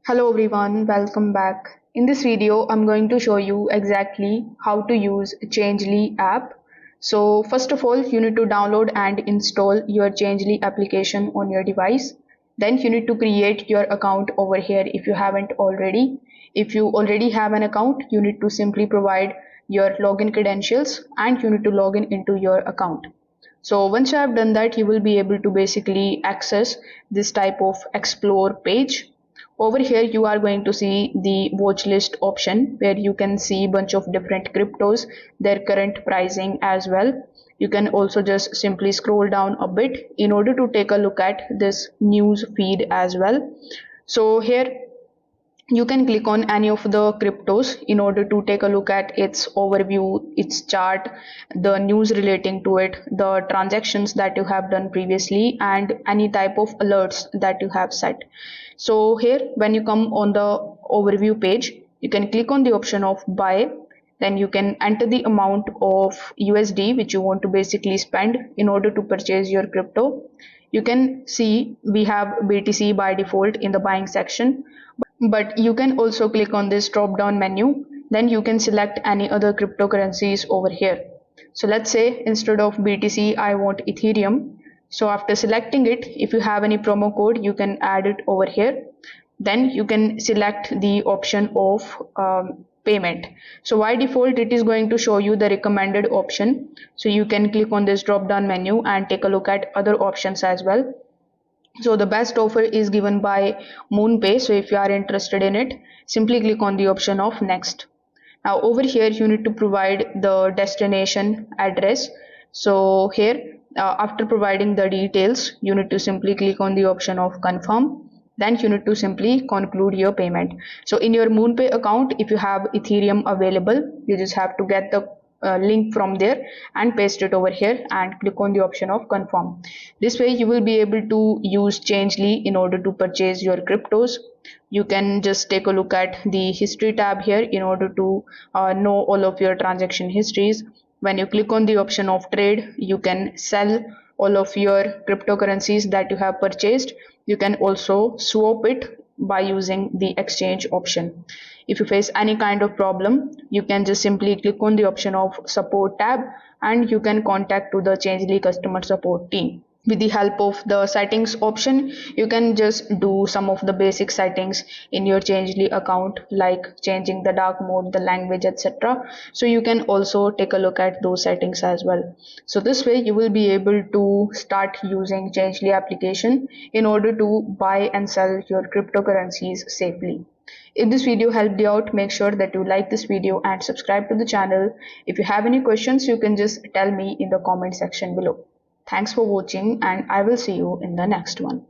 Hello everyone, welcome back. In this video, I'm going to show you exactly how to use Changelly app. So first of all, you need to download and install your Changelly application on your device. Then you need to create your account over here if you haven't already. If you already have an account, you need to simply provide your login credentials and you need to log in into your account. So once you have done that, you will be able to basically access this type of explore page. Over here you are going to see the watch list option where you can see bunch of different cryptos, their current pricing as well. You can also just simply scroll down a bit in order to take a look at this news feed as well. So here you can click on any of the cryptos in order to take a look at its overview, its chart, the news relating to it, the transactions that you have done previously, and any type of alerts that you have set. So here when you come on the overview page, you can click on the option of buy. Then you can enter the amount of USD which you want to basically spend in order to purchase your crypto. You can see we have BTC by default in the buying section, but you can also click on this drop down menu. Then you can select any other cryptocurrencies over here. So let's say instead of BTC I want Ethereum. So after selecting it, if you have any promo code, you can add it over here. Then you can select the option of payment. So by default it is going to show you the recommended option. So you can click on this drop down menu and take a look at other options as well. So the best offer is given by MoonPay. So if you are interested in it, simply click on the option of next. Now over here you need to provide the destination address. So here after providing the details, you need to simply click on the option of confirm. Then you need to simply conclude your payment. So in your MoonPay account, if you have Ethereum available, you just have to get the link from there and paste it over here and click on the option of confirm. This way you will be able to use Changelly in order to purchase your cryptos. You can just take a look at the history tab here in order to know all of your transaction histories. When you click on the option of trade, you can sell all of your cryptocurrencies that you have purchased. You can also swap it by using the exchange option. If you face any kind of problem, you can just simply click on the option of support tab and you can contact to the Changelly customer support team. With the help of the settings option, you can just do some of the basic settings in your Changelly account, like changing the dark mode, the language, etc. So you can also take a look at those settings as well. So this way you will be able to start using Changelly application in order to buy and sell your cryptocurrencies safely. If this video helped you out, make sure that you like this video and subscribe to the channel. If you have any questions, you can just tell me in the comment section below. Thanks for watching and I will see you in the next one.